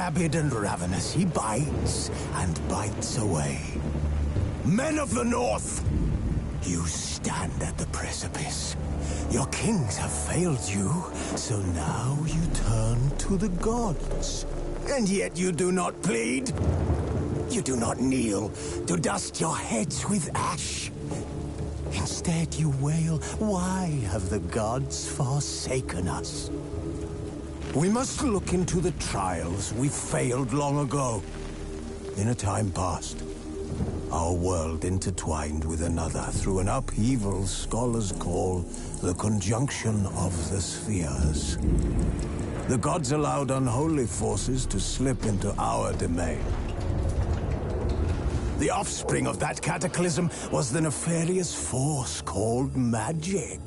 rabid and ravenous, he bites and bites away. Men of the North, you stand at the precipice. Your kings have failed you, so now you turn to the gods. And yet you do not plead. You do not kneel to dust your heads with ash. Instead you wail, why have the gods forsaken us? We must look into the trials we failed long ago. In a time past, our world intertwined with another through an upheaval scholars call the conjunction of the spheres. The gods allowed unholy forces to slip into our domain. The offspring of that cataclysm was the nefarious force called magic.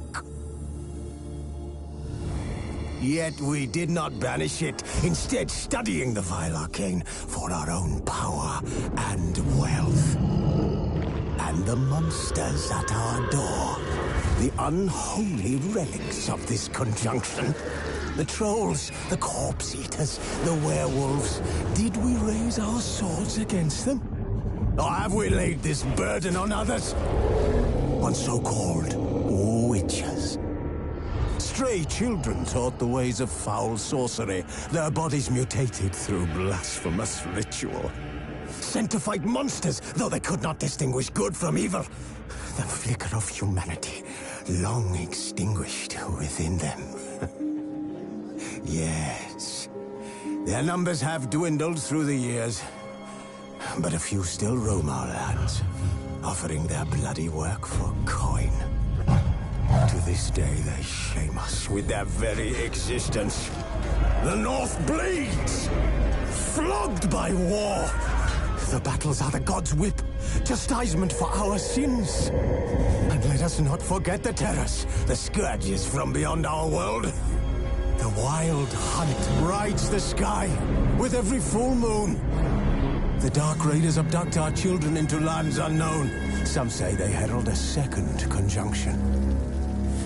Yet we did not banish it, instead studying the vile arcane for our own power and wealth. And the monsters at our door, the unholy relics of this conjunction. The trolls, the corpse-eaters, the werewolves. Did we raise our swords against them? Or have we laid this burden on others? On so-called witches. Stray children taught the ways of foul sorcery, their bodies mutated through blasphemous ritual. Sent to fight monsters, though they could not distinguish good from evil. The flicker of humanity, long extinguished within them. Yes, their numbers have dwindled through the years, but a few still roam our lands, offering their bloody work for coin. To this day, they shame us with their very existence. The North bleeds, flogged by war. The battles are the gods' whip, chastisement for our sins. And let us not forget the terrors, the scourges from beyond our world. The wild hunt rides the sky with every full moon. The Dark Raiders abduct our children into lands unknown. Some say they herald a second conjunction.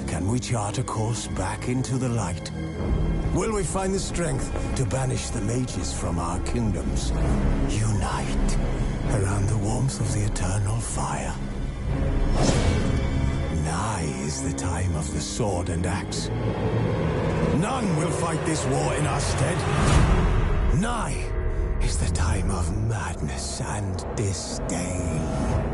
Can we chart a course back into the light? Will we find the strength to banish the mages from our kingdoms? Unite around the warmth of the eternal fire. Nigh is the time of the sword and axe. None will fight this war in our stead. Nigh is the time of madness and disdain.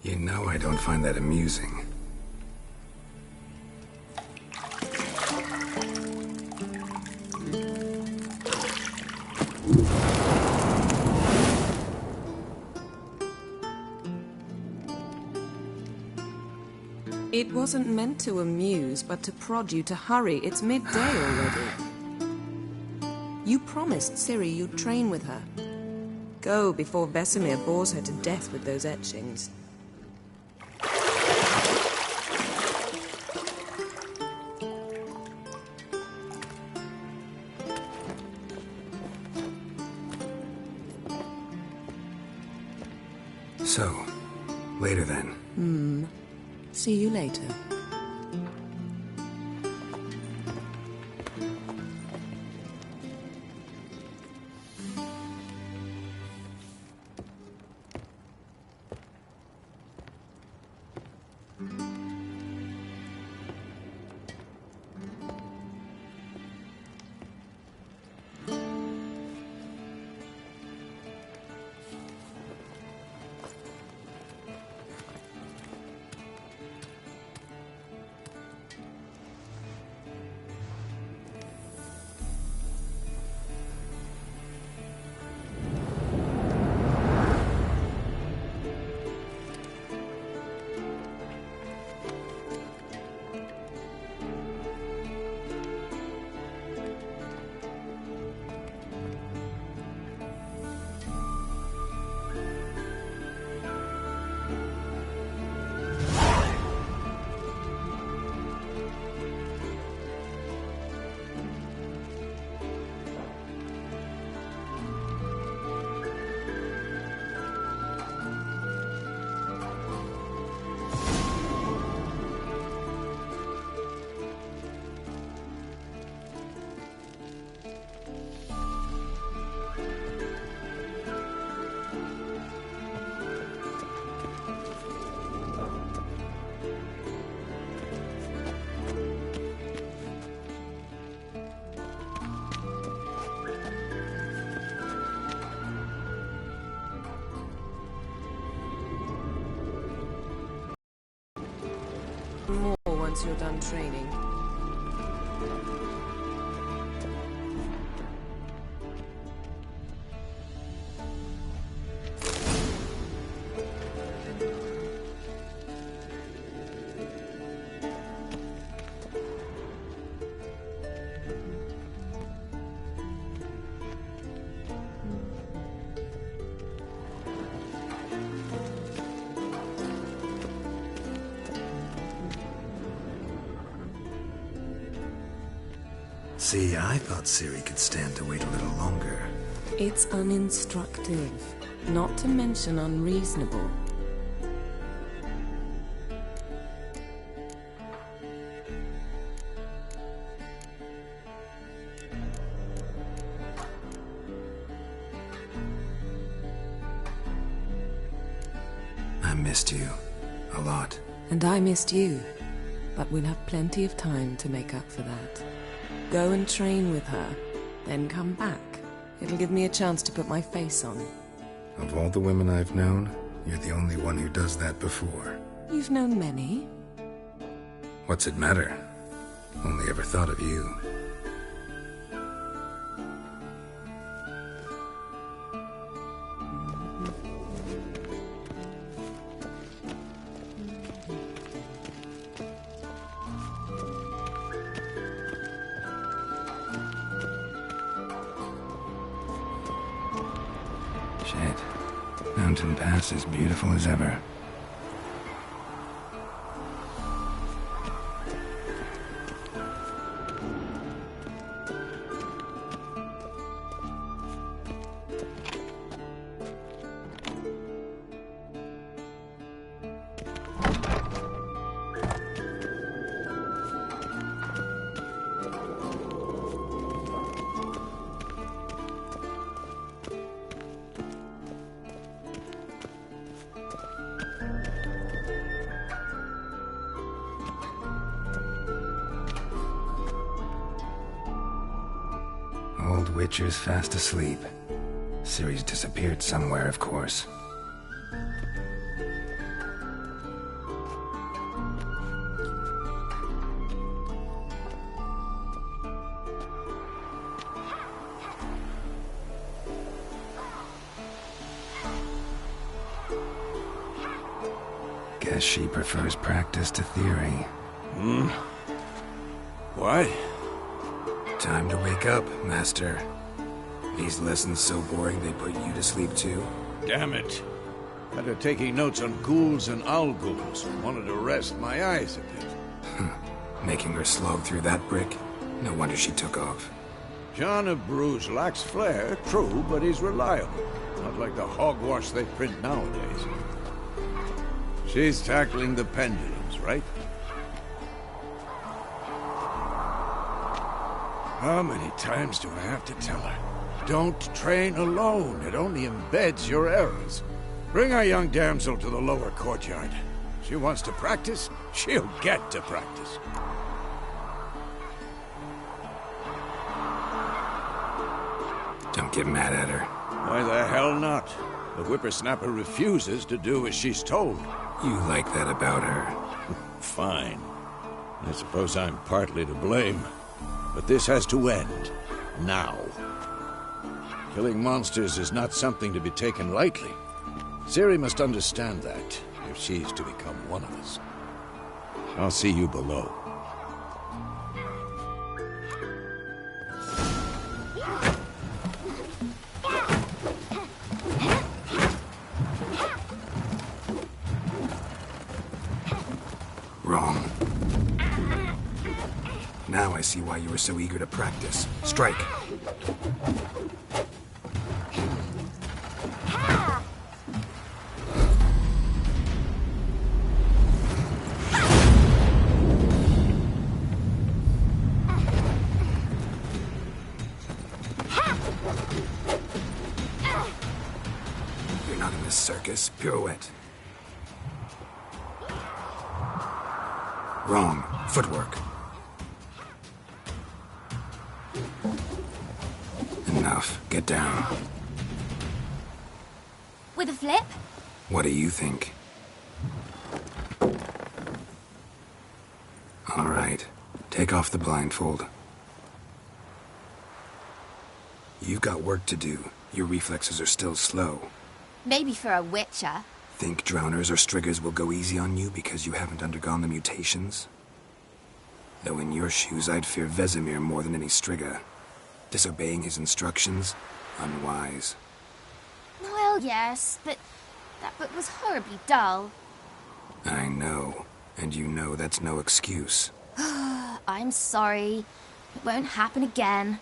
You know I don't find that amusing. It wasn't meant to amuse, but to prod you to hurry. It's midday already. You promised Ciri you'd train with her. Go before Vesemir bores her to death with those etchings. So, later then. See you later. More once you're done training. See, I thought Ciri could stand to wait a little longer. It's uninstructive, not to mention unreasonable. I missed you. A lot. And I missed you. But we'll have plenty of time to make up for that. Go and train with her, then come back. It'll give me a chance to put my face on. Of all the women I've known, you're the only one who does that before. You've known many. What's it matter? Only ever thought of you. Shit. Mountain Pass is beautiful as ever. Witcher's fast asleep. Ciri's disappeared somewhere, of course. Guess she prefers practice to theory. What? Time to wake up, Master. These lessons so boring they put you to sleep too? Damn it. Had her taking notes on ghouls and owl-ghouls. Wanted to rest my eyes a bit. Making her slog through that brick? No wonder she took off. John of Bruges lacks flair, true, but he's reliable. Not like the hogwash they print nowadays. She's tackling the pendulums, right? How many times do I have to tell her? Don't train alone. It only embeds your errors. Bring our young damsel to the lower courtyard. She wants to practice, she'll get to practice. Don't get mad at her. Why the hell not? The whippersnapper refuses to do as she's told. You like that about her. Fine. I suppose I'm partly to blame. But this has to end. Now. Killing monsters is not something to be taken lightly. Ciri must understand that, if she's to become one of us. I'll see you below. Wrong. Now I see why you were so eager to practice. Strike. You're not in this circus. Pirouette. Wrong. Footwork. Enough. Get down. With a flip? What do you think? All right. Take off the blindfold. You've got work to do. Your reflexes are still slow. Maybe for a witcher. Think drowners or striggers will go easy on you because you haven't undergone the mutations? Though in your shoes, I'd fear Vesemir more than any strigger. Disobeying his instructions? Unwise. Well, yes, but that book was horribly dull. I know. And you know that's no excuse. I'm sorry. It won't happen again.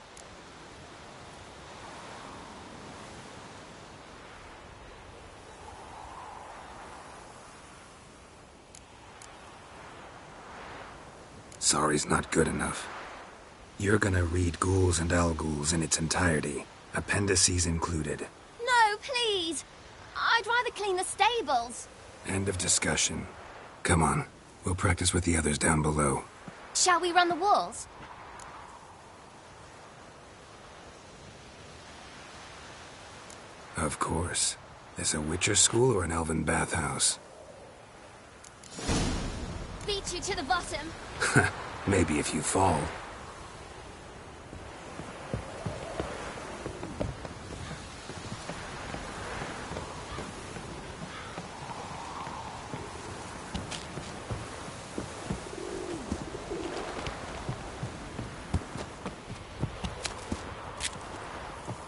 Sorry's not good enough. You're gonna read Ghouls and Owl-Ghouls in its entirety, appendices included. No, please! I'd rather clean the stables. End of discussion. Come on, we'll practice with the others down below. Shall we run the walls? Of course. This a Witcher school or an elven bathhouse? Beat you to the bottom. Maybe if you fall.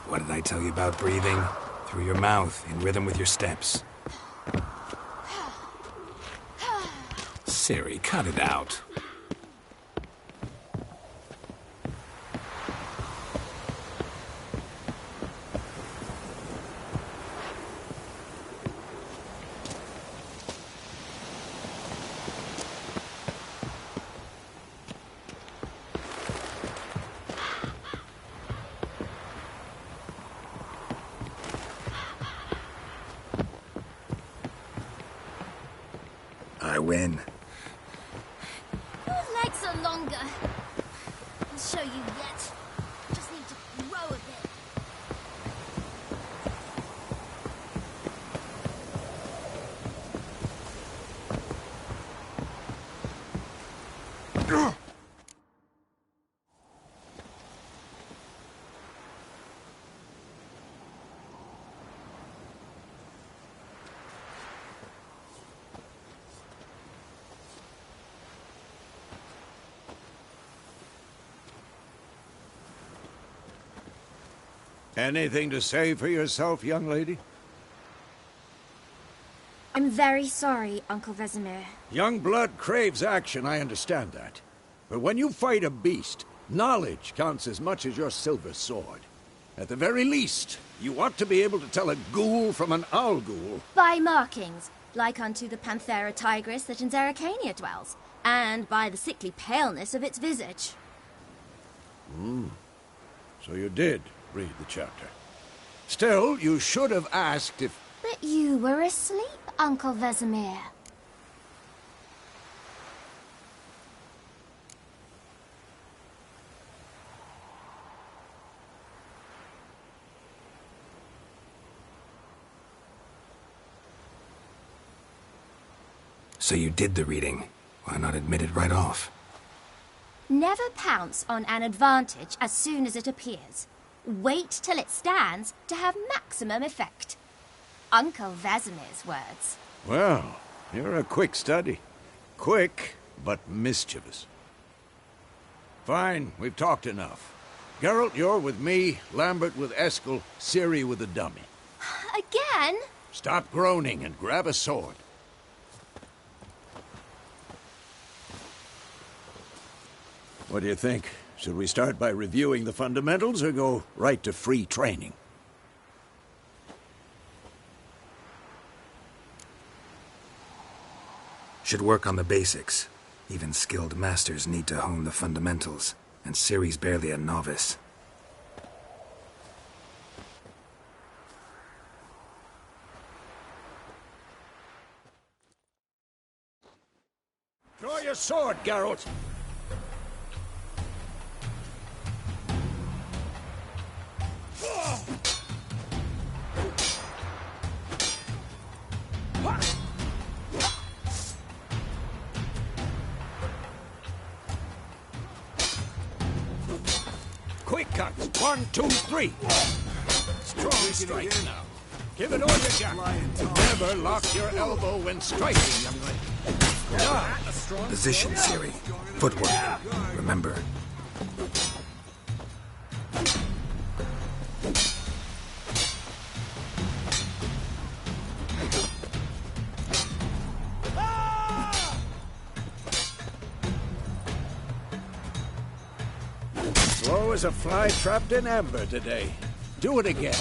What did I tell you about breathing? Through your mouth, in rhythm with your steps. Ciri, cut it out. I win. Whose legs are longer? I'll show you yet. Just need to grow a bit. Anything to say for yourself, young lady? I'm very sorry, Uncle Vesemir. Young blood craves action, I understand that. But when you fight a beast, knowledge counts as much as your silver sword. At the very least, you ought to be able to tell a ghoul from an owl ghoul. By markings, like unto the Panthera tigris that in Zerrikania dwells, and by the sickly paleness of its visage. So you did read the chapter. Still, you should have asked if... But you were asleep, Uncle Vesemir. So you did the reading. Why not admit it right off? Never pounce on an advantage as soon as it appears. Wait till it stands to have maximum effect. Uncle Vesemir's words. Well, you're a quick study. Quick, but mischievous. Fine, we've talked enough. Geralt, you're with me, Lambert with Eskel, Ciri with the dummy. Again? Stop groaning and grab a sword. What do you think? Should we start by reviewing the fundamentals or go right to free training? Should work on the basics. Even skilled masters need to hone the fundamentals, and Ciri's barely a novice. Draw your sword, Geralt! Quick cuts. 1, 2, 3. Strong strike now. Give it all you got. Never lock your elbow when striking, young lady. Position, Ciri. Footwork. Remember. Slow as a fly trapped in amber today. Do it again.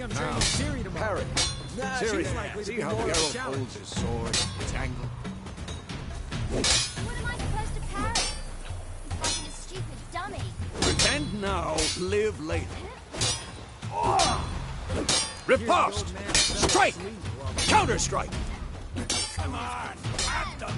Training Ciri tomorrow. Parry. Ciri, see how Geralt holds his sword, its angle? What am I supposed to parry? He's fighting a stupid dummy. Pretend now, live later. Riposte! Strike! Counter-strike! Come on! At them!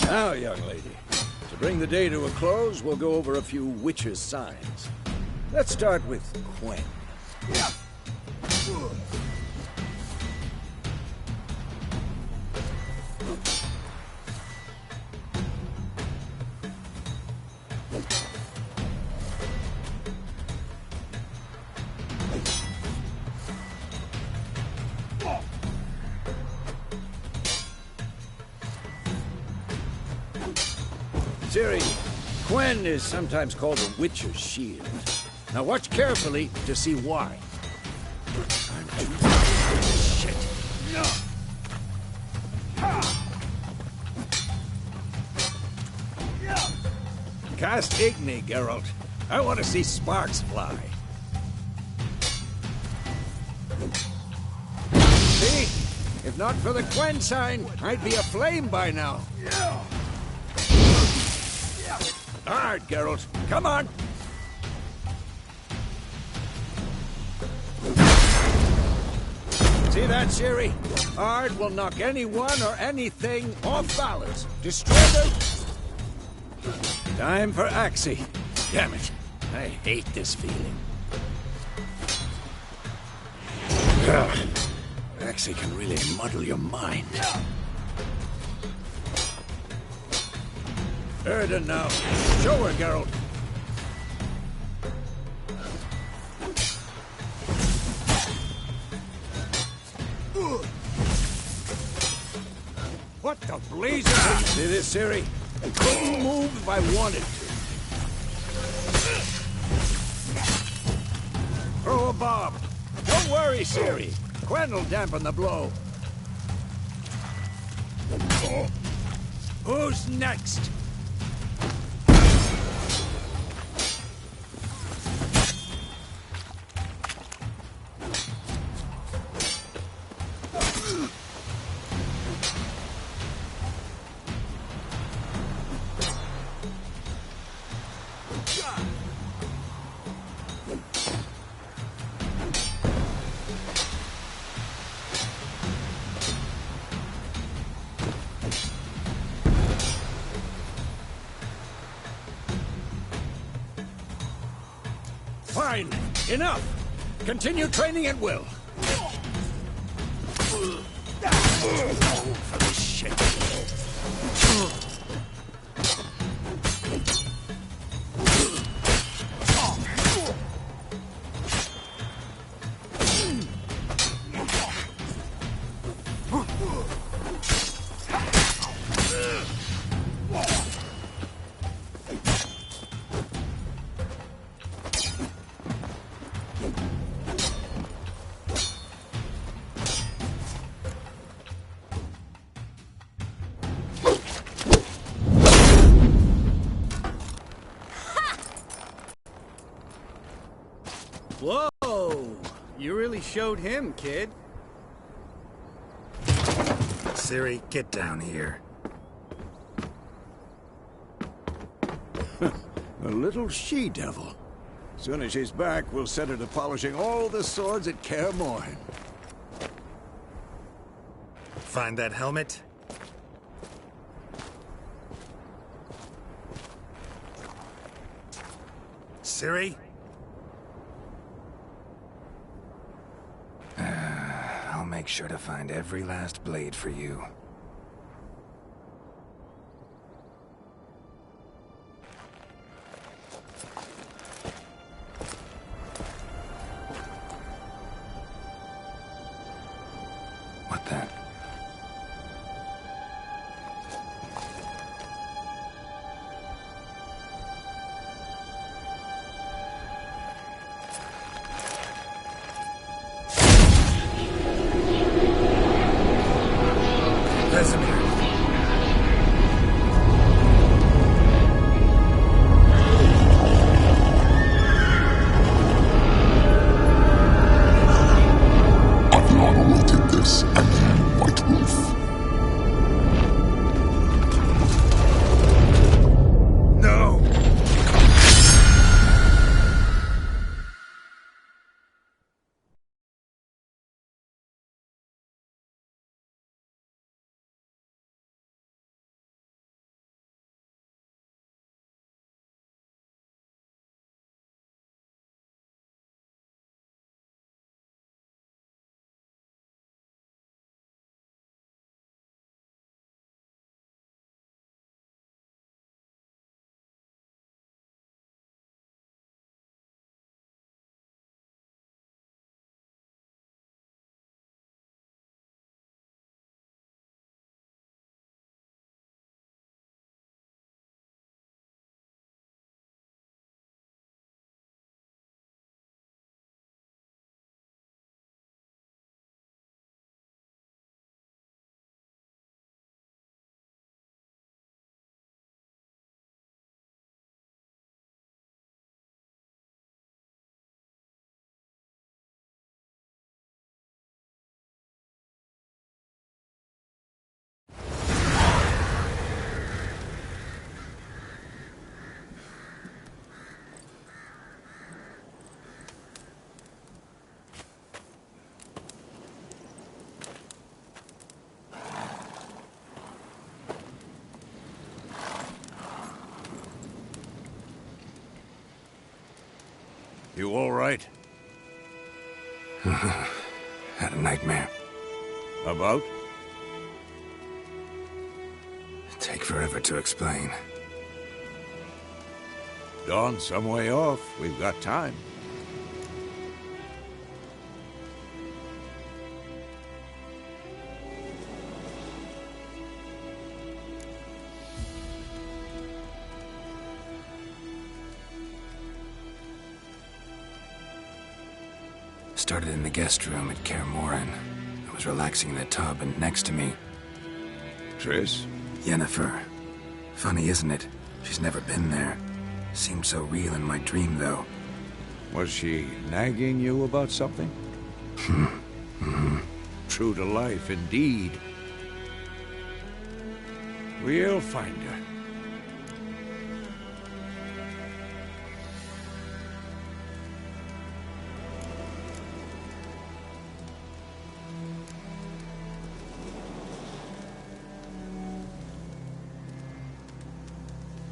Now, young lady, to bring the day to a close, we'll go over a few witches' signs. Let's start with Quen. Ciri, Quen is sometimes called the Witcher's Shield. Now watch carefully to see why. Shit. Cast Igni, Geralt. I want to see sparks fly. See? If not for the Quen sign, I'd be aflame by now. Hard, Geralt. Come on. See that, Ciri? Ard will knock anyone or anything off balance. Destroy them. Time for Axii. Damn it. I hate this feeling. Axii can really muddle your mind. Erden now. Show her, Geralt. What the blazes? See this, Ciri? I couldn't move if I wanted to. Throw a bomb. Don't worry, Ciri. Quen will dampen the blow. Who's next? Fine. Enough. Continue training at will. For this shit. Whoa! You really showed him, kid. Ciri, get down here. A little she-devil. Soon as she's back, we'll set her to polishing all the swords at Kaer Morhen. Find that helmet? Ciri? I'll make sure to find every last blade for you. What then? Vesemir. Athlana will take this, and then White Wolf. No! You all right? Had a nightmare. About? Take forever to explain. Dawn's some way off. We've got time. Started in the guest room at Kaer Morhen. I was relaxing in the tub, and next to me, Triss? Yennefer. Funny, isn't it? She's never been there. Seemed so real in my dream, though. Was she nagging you about something? True to life, indeed. We'll find her.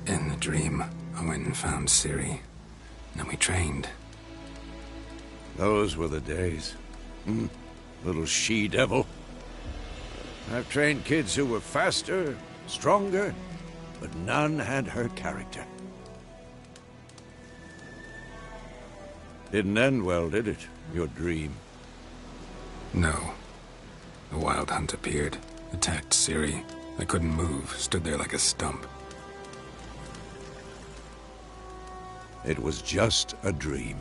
In the dream, I went and found Ciri. Then we trained. Those were the days. Little she-devil. I've trained kids who were faster, stronger, but none had her character. Didn't end well, did it? Your dream? No. A wild hunt appeared, attacked Ciri. I couldn't move, stood there like a stump. It was just a dream.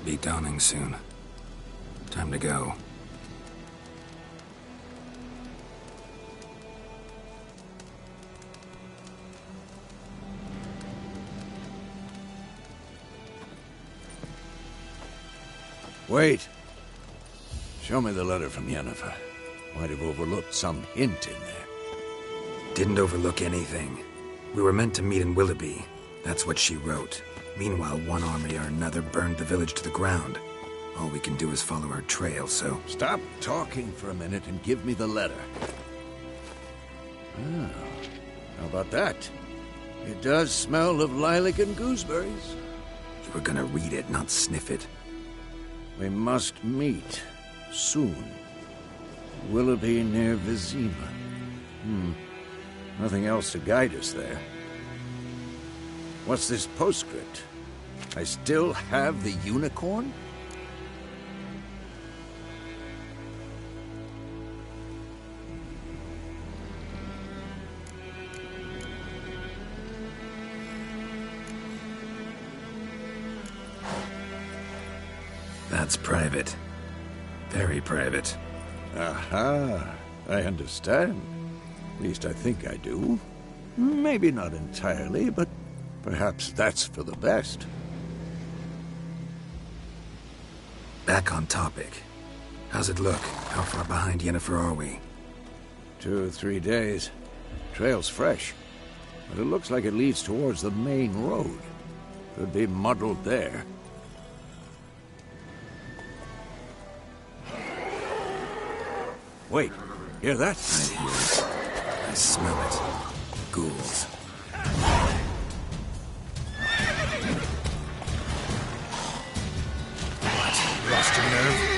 Be dawning soon. Time to go. Wait. Show me the letter from Yennefer. Might have overlooked some hint in there. Didn't overlook anything. We were meant to meet in Willoughby. That's what she wrote. Meanwhile, one army or another burned the village to the ground. All we can do is follow her trail, so... Stop talking for a minute and give me the letter. Ah, how about that? It does smell of lilac and gooseberries. You were gonna read it, not sniff it. We must meet. Soon. Willoughby near Vizima. Nothing else to guide us there. What's this postscript? I still have the unicorn? That's private. Very private. Aha, I understand. At least I think I do. Maybe not entirely, but perhaps that's for the best. Back on topic. How's it look? How far behind Yennefer are we? 2 or 3 days. Trail's fresh, but it looks like it leads towards the main road. Could be muddled there. Wait, hear that? I hear it. I smell it. Ghouls. What? Lost your nerve?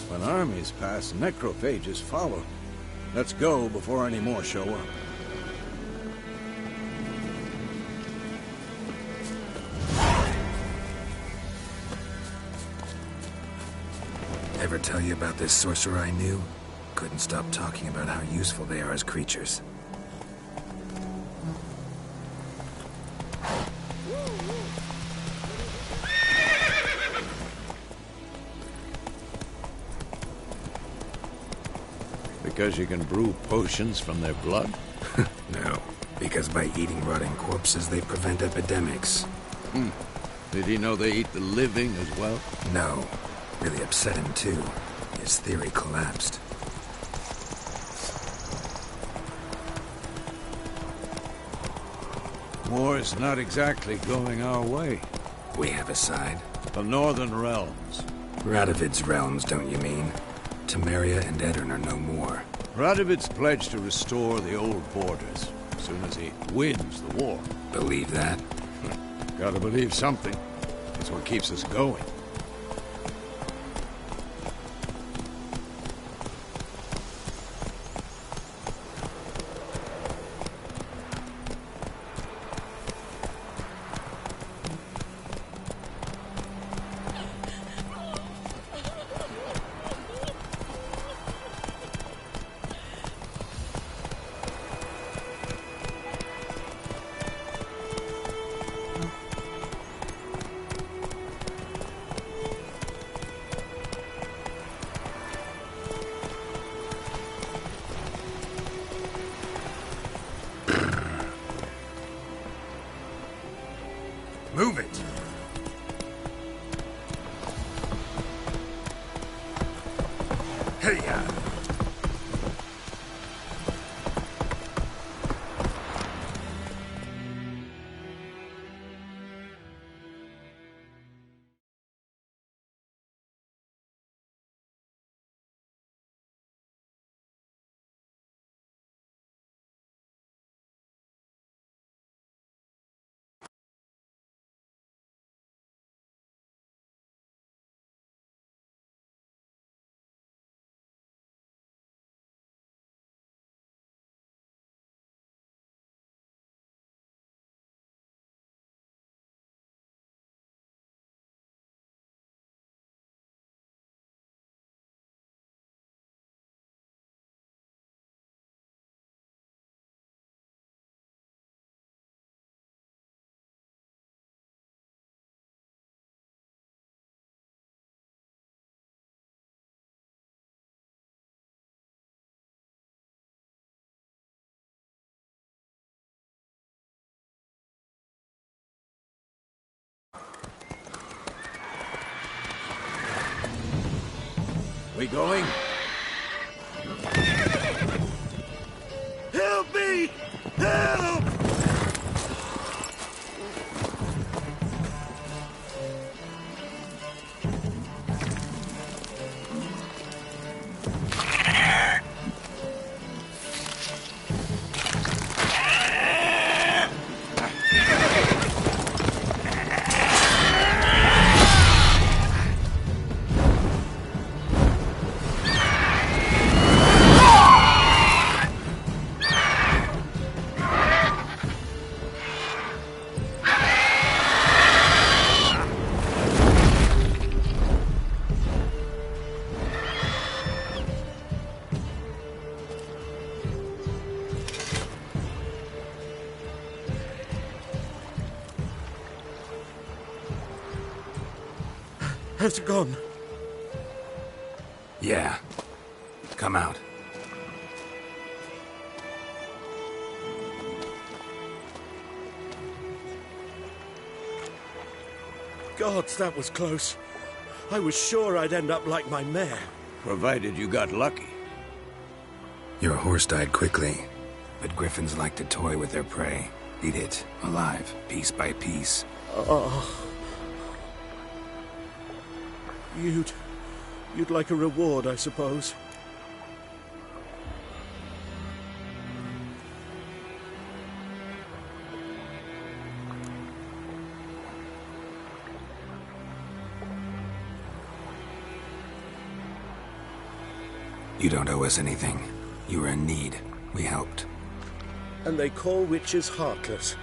When armies pass, necrophages follow. Let's go before any more show up. Ever tell you about this sorcerer I knew? Couldn't stop talking about how useful they are as creatures. Because you can brew potions from their blood? No, because by eating rotting corpses, they prevent epidemics. Did he know they eat the living as well? No. Really upset him, too. His theory collapsed. War's not exactly going our way. We have a side. The Northern Realms. Radovid's realms, don't you mean? Temeria and Edirn are no more. Radovid's pledged to restore the old borders as soon as he wins the war. Believe that? Gotta believe something. It's what keeps us going. Move it! Hey-ya! We going? Help me! Help! Has it gone? Yeah. Come out. Gods, that was close. I was sure I'd end up like my mare. Provided you got lucky. Your horse died quickly, but griffins like to toy with their prey. Eat it, alive, piece by piece. Oh. You'd like a reward, I suppose. You don't owe us anything. You were in need. We helped. And they call witches heartless.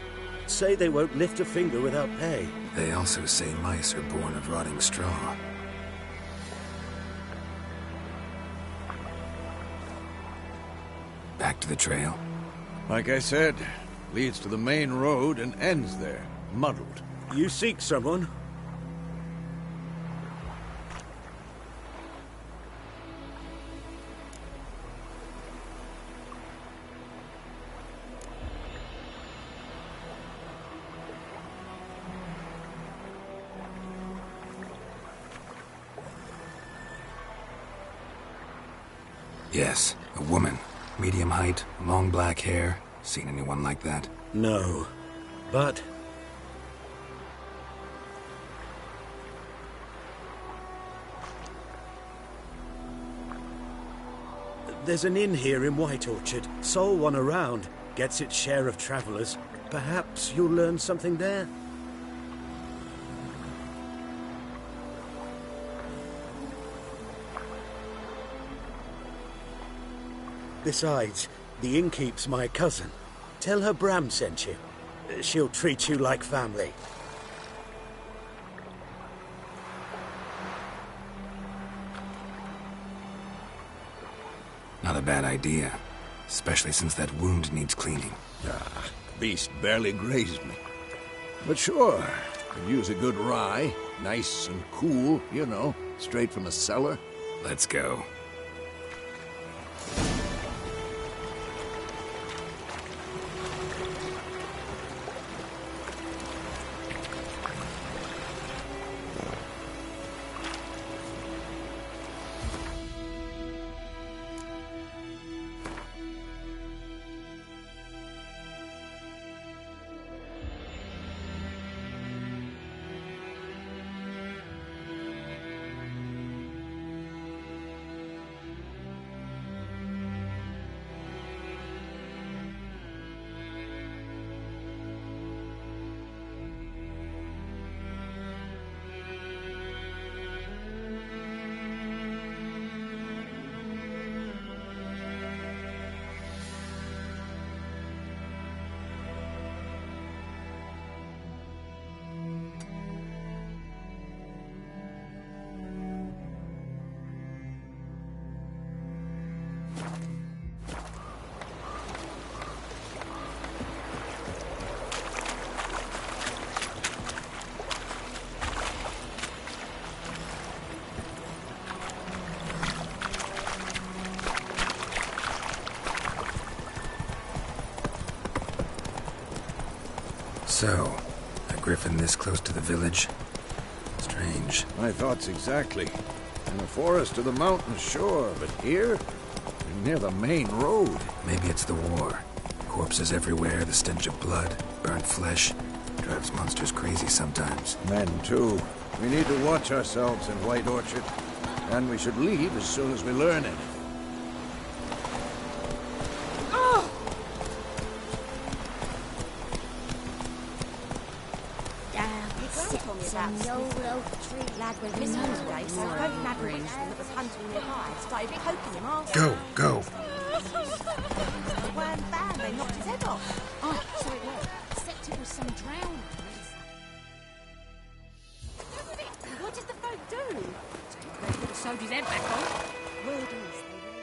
Say they won't lift a finger without pay. They also say mice are born of rotting straw. Back to the trail? Like I said, leads to the main road and ends there, muddled. You seek someone? Yes, a woman. Medium height, long black hair. Seen anyone like that? No. But... there's an inn here in White Orchard. Sole one around. Gets its share of travelers. Perhaps you'll learn something there? Besides, the innkeep's my cousin. Tell her Bram sent you. She'll treat you like family. Not a bad idea. Especially since that wound needs cleaning. Ah, beast barely grazed me. But sure, could use a good rye. Nice and cool, you know, straight from the cellar. Let's go. So, a griffin this close to the village? Strange. My thoughts exactly. In the forest or the mountains, sure, but here? Near the main road. Maybe it's the war. Corpses everywhere, the stench of blood, burnt flesh. Drives monsters crazy sometimes. Men, too. We need to watch ourselves in White Orchard. And we should leave as soon as we learn it. Some old oak tree. Lad went missing today, so both Lad and Richmond that was hunting nearby started poking him after. Go! Wham bam, they knocked his head off. Oh, so it was. Except it was some drowned. What did the folk do? They could have sewed his head back on. Wilderness, they were.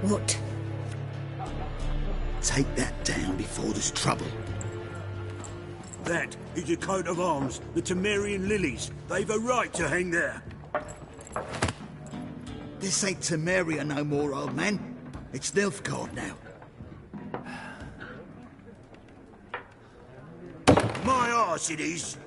What? Take that down before there's trouble. That is a coat of arms, the Temerian lilies. They've a right to hang there. This ain't Temeria no more, old man. It's Nilfgaard now. My arse it is.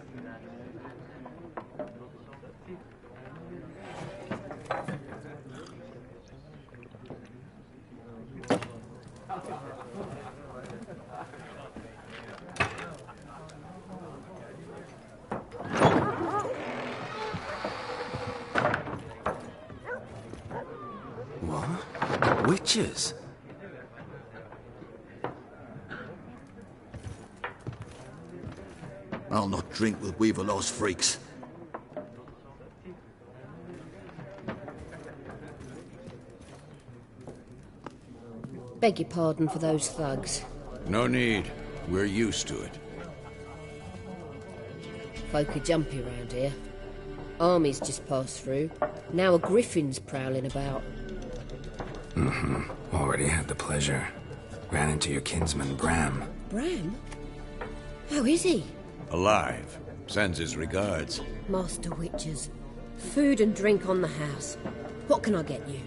Witches? I'll not drink with Weaverlaw's freaks. Beg your pardon for those thugs. No need. We're used to it. Folk are jumpy around here. Armies just passed through. Now a griffin's prowling about. Already had the pleasure. Ran into your kinsman, Bram. Bram? How is he? Alive. Sends his regards. Master Witches. Food and drink on the house. What can I get you?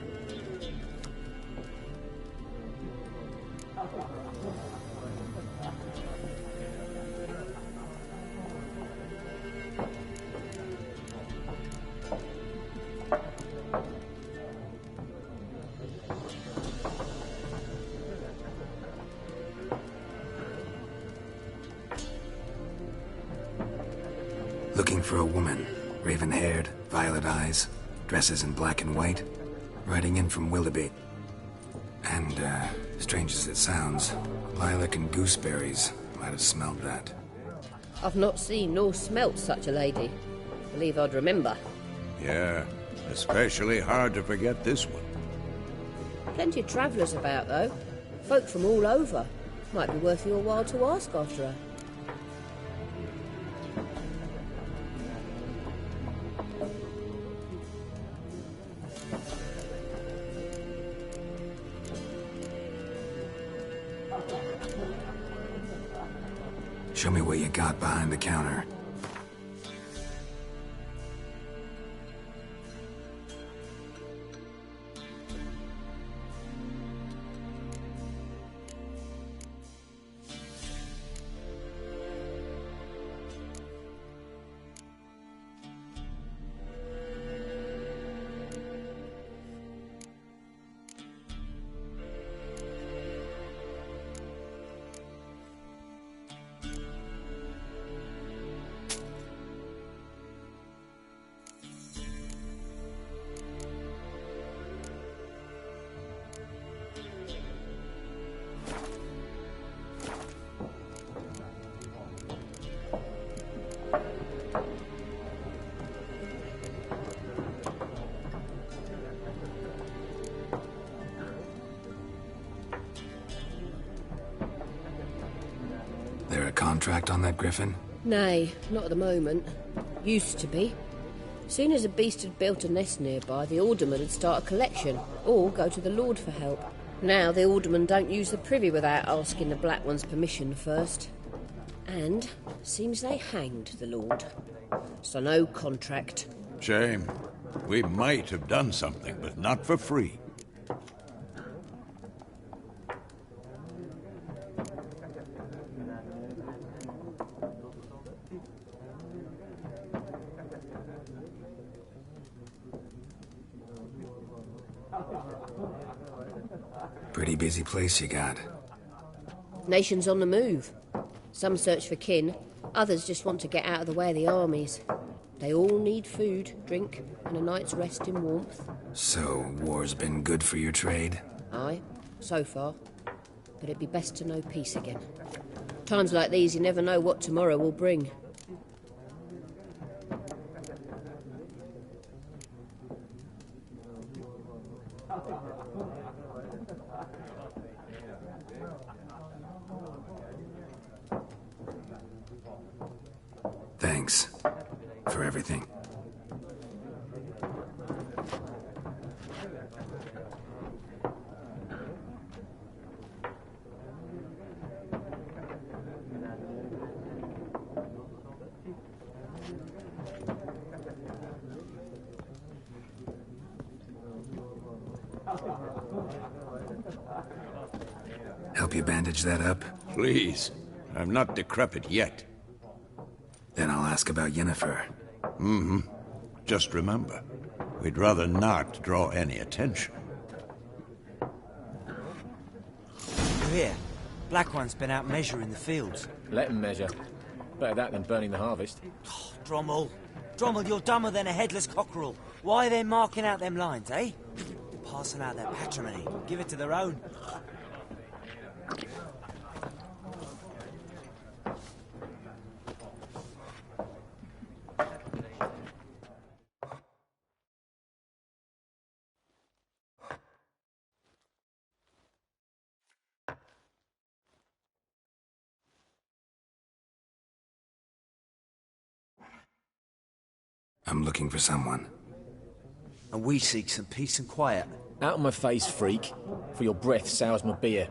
Looking for a woman. Raven-haired, violet eyes, dresses in black and white. Riding in from Willoughby. And, strange as it sounds, lilac and gooseberries might have smelled that. I've not seen nor smelt such a lady. Believe I'd remember. Yeah, especially hard to forget this one. Plenty of travellers about, though. Folk from all over. Might be worth your while to ask after her. Show me what you got behind the counter. There a contract on that griffin? Nay, not at the moment. Used to be. Soon as a beast had built a nest nearby, the alderman would start a collection, or go to the Lord for help. Now the aldermen don't use the privy without asking the Black One's permission first. And seems they hanged the Lord. So no contract. Shame. We might have done something, but not for free. Pretty busy place you got. Nations on the move. Some search for kin, others just want to get out of the way of the armies. They all need food, drink, and a night's rest in warmth. So, war's been good for your trade? Aye, so far. But it'd be best to know peace again. Times like these, you never know what tomorrow will bring. Thanks for everything. Help you bandage that up? Please. I'm not decrepit yet. Then I'll ask about Yennefer. Just remember, we'd rather not draw any attention. Here, Black One's been out measuring the fields. Let him measure. Better that than burning the harvest. Oh, Drommel, you're dumber than a headless cockerel. Why are they marking out them lines, eh? Parcel out their patrimony. Give it to their own. I'm looking for someone. And we seek some peace and quiet. Out of my face, freak. For your breath sours my beer.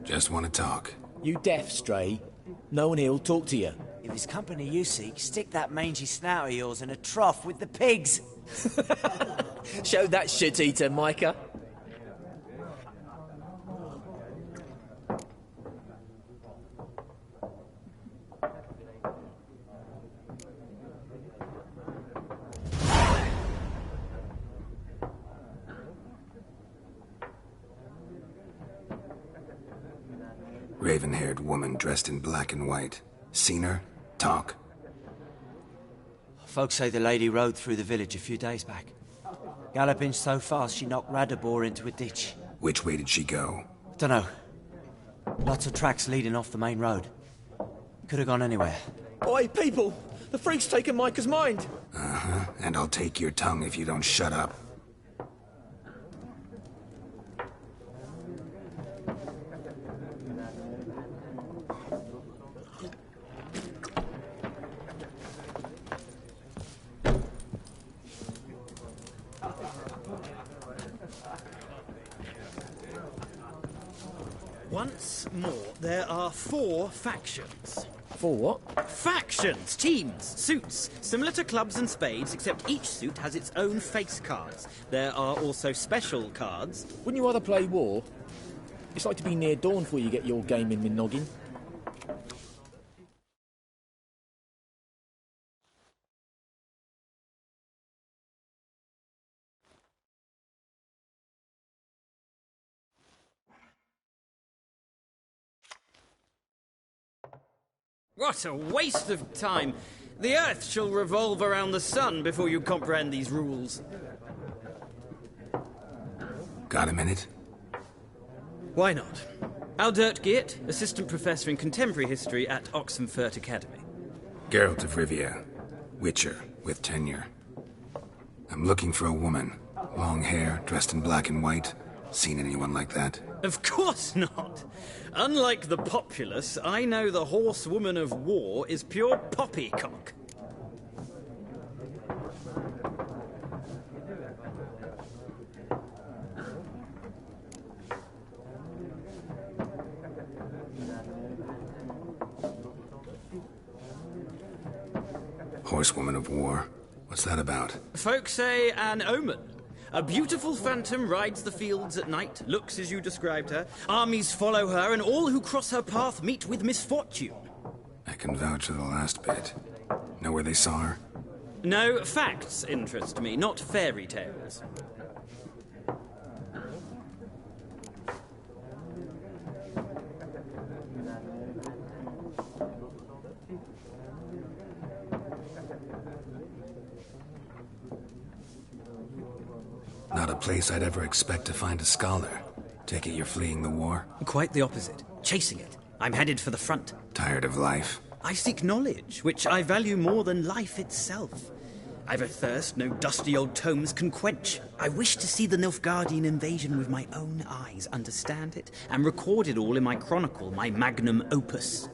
Just want to talk. You deaf, Stray? No one here'll talk to you. If it's company you seek, stick that mangy snout of yours in a trough with the pigs. Show that shit-eater, Micah. Raven-haired woman dressed in black and white. Seen her? Talk. Folks say the lady rode through the village a few days back. Galloping so fast she knocked Radabor into a ditch. Which way did she go? Dunno. Lots of tracks leading off the main road. Could have gone anywhere. Oi, people! The freak's taken Micah's mind! Uh-huh. And I'll take your tongue if you don't shut up. Once more, there are 4 factions. 4 what? Factions! Teams! Suits! Similar to clubs and spades, except each suit has its own face cards. There are also special cards. Wouldn't you rather play war? It's like to be near dawn before you get your game in my noggin. What a waste of time! The Earth shall revolve around the sun before you comprehend these rules. Got a minute? Why not? Aldert Geert, Assistant Professor in Contemporary History at Oxenfurt Academy. Geralt of Rivia. Witcher, with tenure. I'm looking for a woman. Long hair, dressed in black and white. Seen anyone like that? Of course not! Unlike the populace, I know the horsewoman of war is pure poppycock. Horsewoman of war? What's that about? Folk say an omen. A beautiful phantom rides the fields at night, looks as you described her. Armies follow her, and all who cross her path meet with misfortune. I can vouch for the last bit. Know where they saw her? No, facts interest me, not fairy tales. Not a place I'd ever expect to find a scholar. Take it you're fleeing the war? Quite the opposite. Chasing it. I'm headed for the front. Tired of life? I seek knowledge, which I value more than life itself. I've a thirst no dusty old tomes can quench. I wish to see the Nilfgaardian invasion with my own eyes, understand it, and record it all in my chronicle, my magnum opus.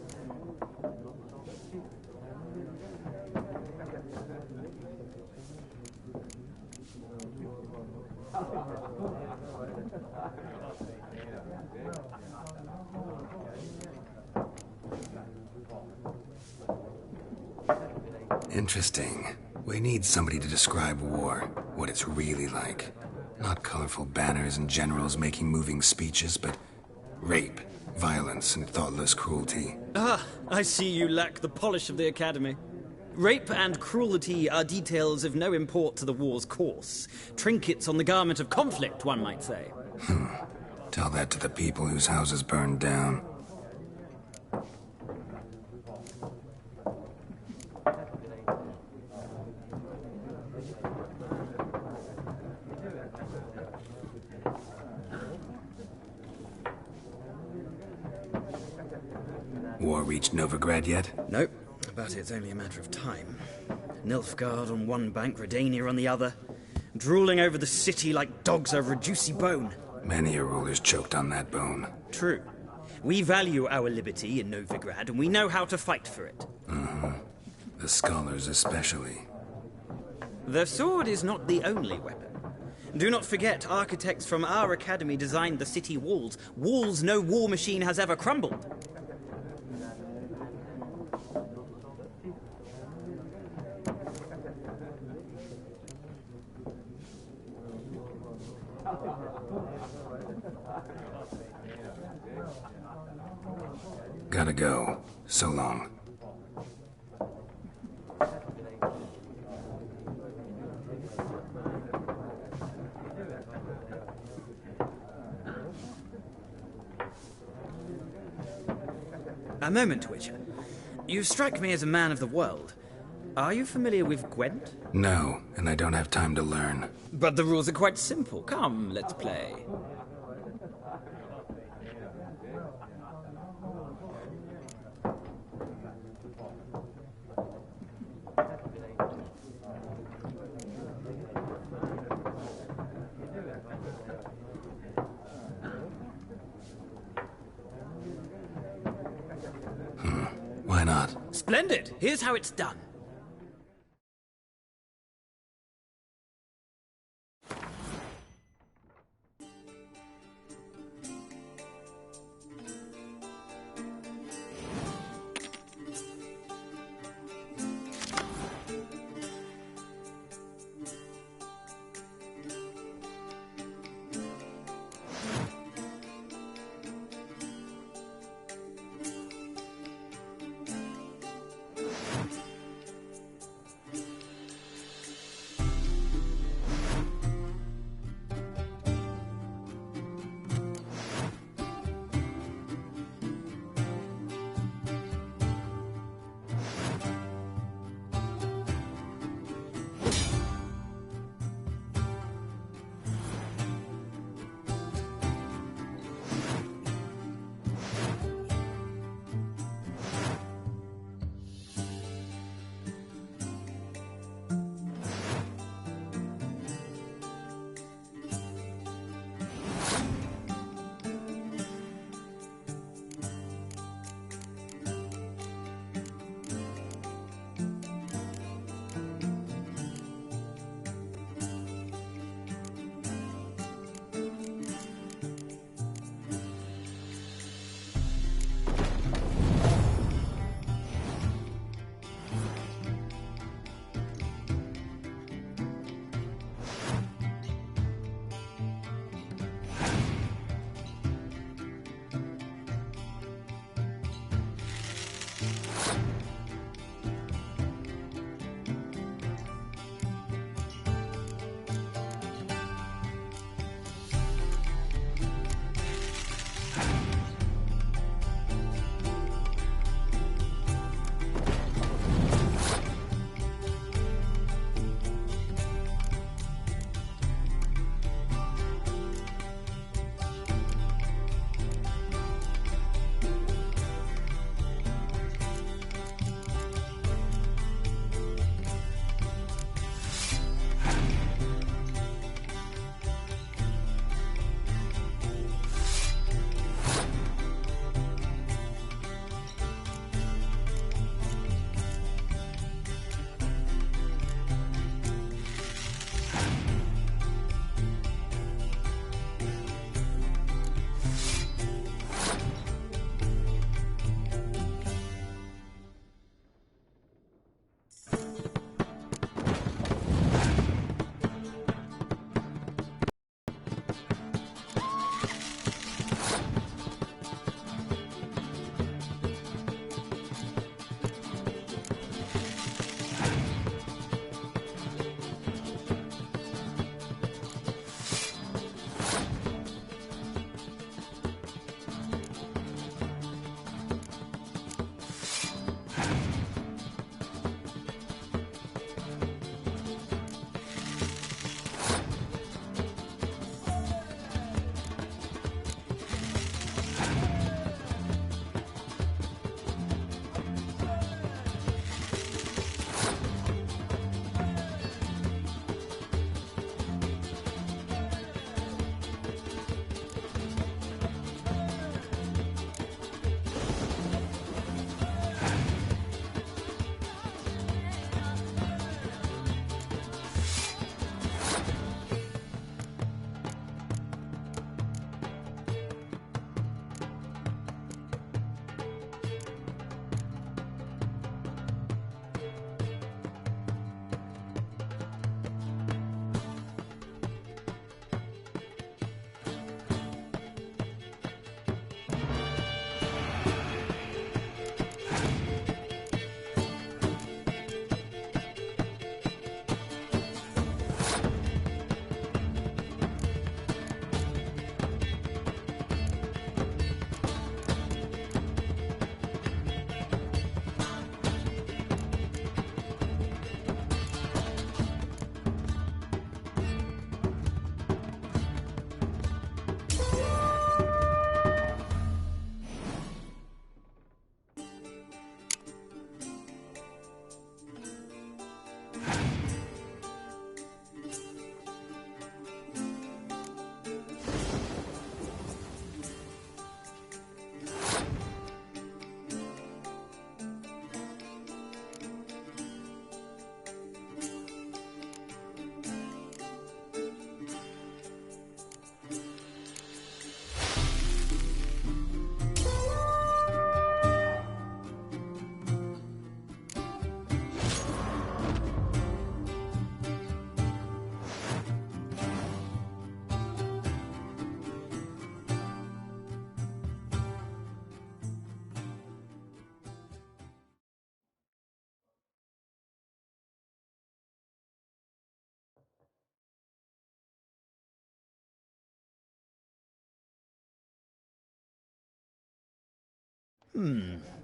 Interesting. We need somebody to describe war, what it's really like. Not colorful banners and generals making moving speeches, but rape, violence, and thoughtless cruelty. Ah, I see you lack the polish of the Academy. Rape and cruelty are details of no import to the war's course. Trinkets on the garment of conflict, one might say. Tell that to the people whose houses burned down. War reached Novigrad yet? Nope, but it's only a matter of time. Nilfgaard on one bank, Redania on the other, drooling over the city like dogs over a juicy bone. Many a ruler's choked on that bone. True. We value our liberty in Novigrad, and we know how to fight for it. The scholars especially. The sword is not the only weapon. Do not forget, architects from our academy designed the city walls. Walls no war machine has ever crumbled. Gotta go. So long. A moment, Witcher. You strike me as a man of the world. Are you familiar with Gwent? No, and I don't have time to learn. But the rules are quite simple. Come, let's play. Why not? Splendid! Here's how it's done.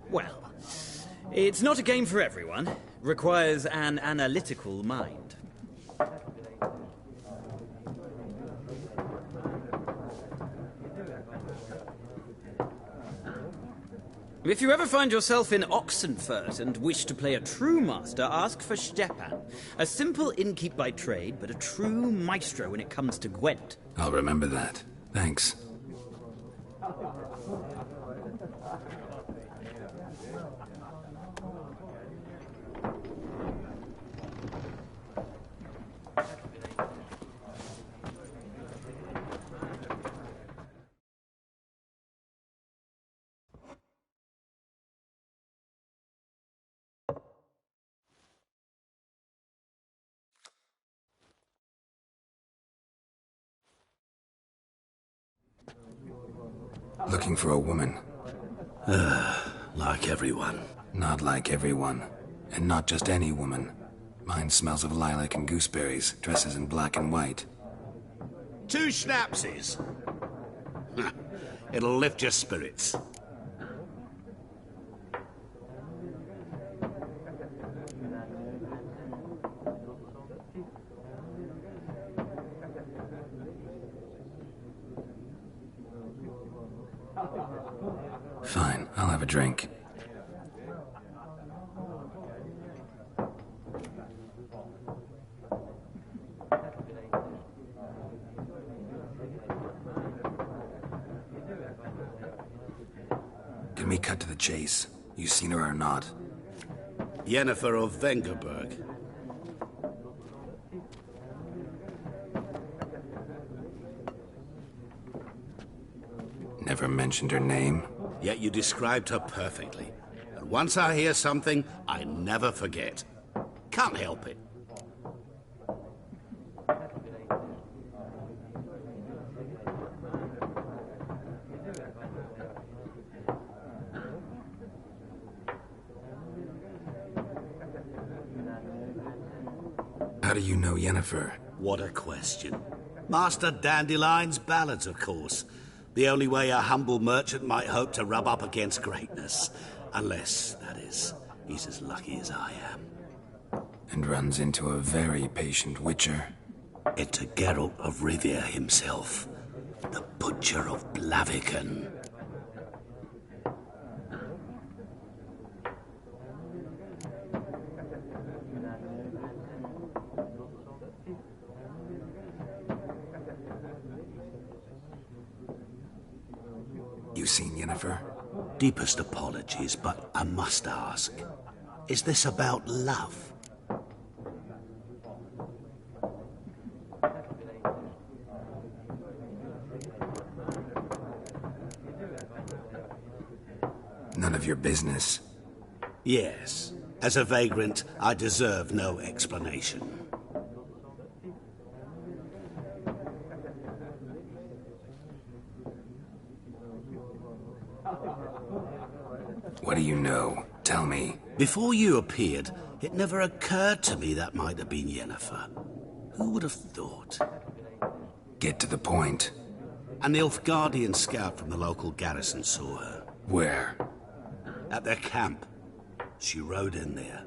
Well, it's not a game for everyone. Requires an analytical mind. If you ever find yourself in Oxenfurt and wish to play a true master, ask for Stepan. A simple innkeep by trade, but a true maestro when it comes to Gwent. I'll remember that. Thanks. Looking for a woman. Like everyone. Not like everyone. And not just any woman. Mine smells of lilac and gooseberries, dresses in black and white. 2 schnapsies. It'll lift your spirits. Fine, I'll have a drink. Can we cut to the chase? You seen her or not? Yennefer of Vengerberg. Never mentioned her name. Yet you described her perfectly. And once I hear something, I never forget. Can't help it. How do you know Yennefer? What a question. Master Dandelion's ballads, of course. The only way a humble merchant might hope to rub up against greatness. Unless, that is, he's as lucky as I am. And runs into a very patient witcher. Into Geralt of Rivia himself. The Butcher of Blaviken. You seen Yennefer? Deepest apologies, but I must ask. Is this about love? None of your business. Yes. As a vagrant, I deserve no explanation. What do you know? Tell me. Before you appeared, it never occurred to me that might have been Yennefer. Who would have thought? Get to the point. An Nilfgaardian scout from the local garrison saw her. Where? At their camp. She rode in there.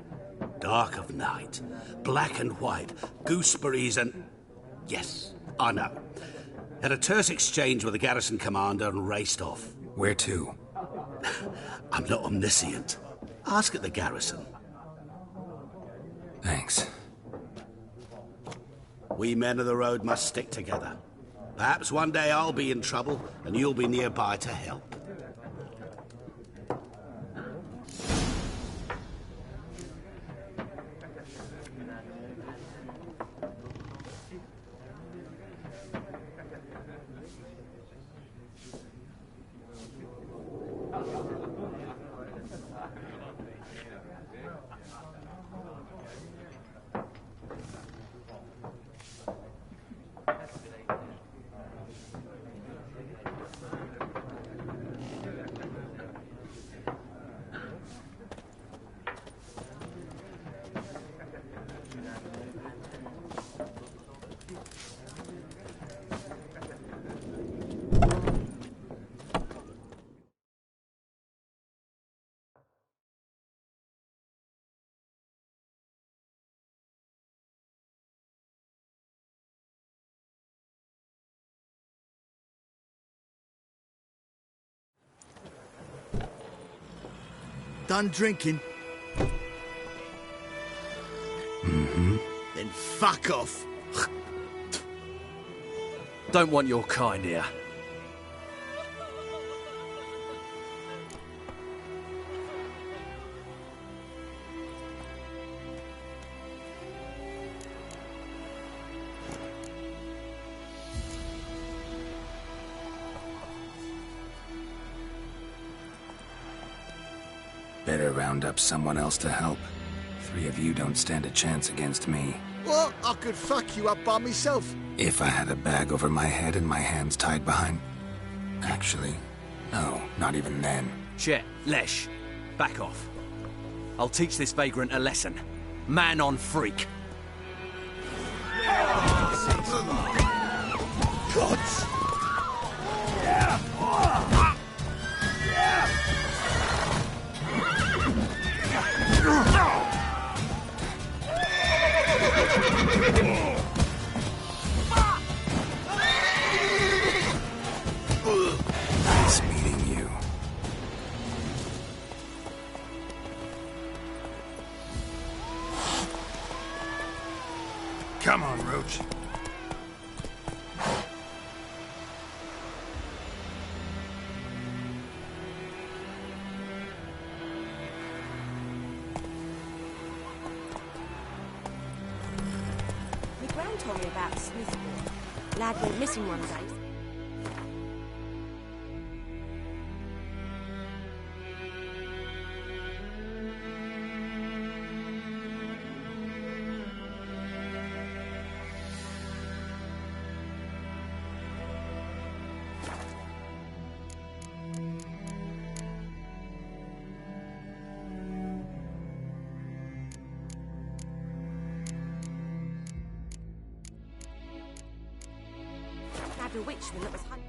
Dark of night. Black and white. Gooseberries and... Yes, I know. Had a terse exchange with the garrison commander and raced off. Where to? I'm not omniscient. Ask at the garrison. Thanks. We men of the road must stick together. Perhaps one day I'll be in trouble and you'll be nearby to help. done drinking? Mm-hmm. Then fuck off. Don't want your kind here. Better round up someone else to help. 3 of you don't stand a chance against me. What? I could fuck you up by myself. If I had a bag over my head and my hands tied behind... Actually, no, not even then. Chet, Lesh, back off. I'll teach this vagrant a lesson. Man on freak. Gods! Nice meeting you. Come on, Roach. My gran told me about the Smith boy. Lad went missing one day. Had a witchman that was hunting.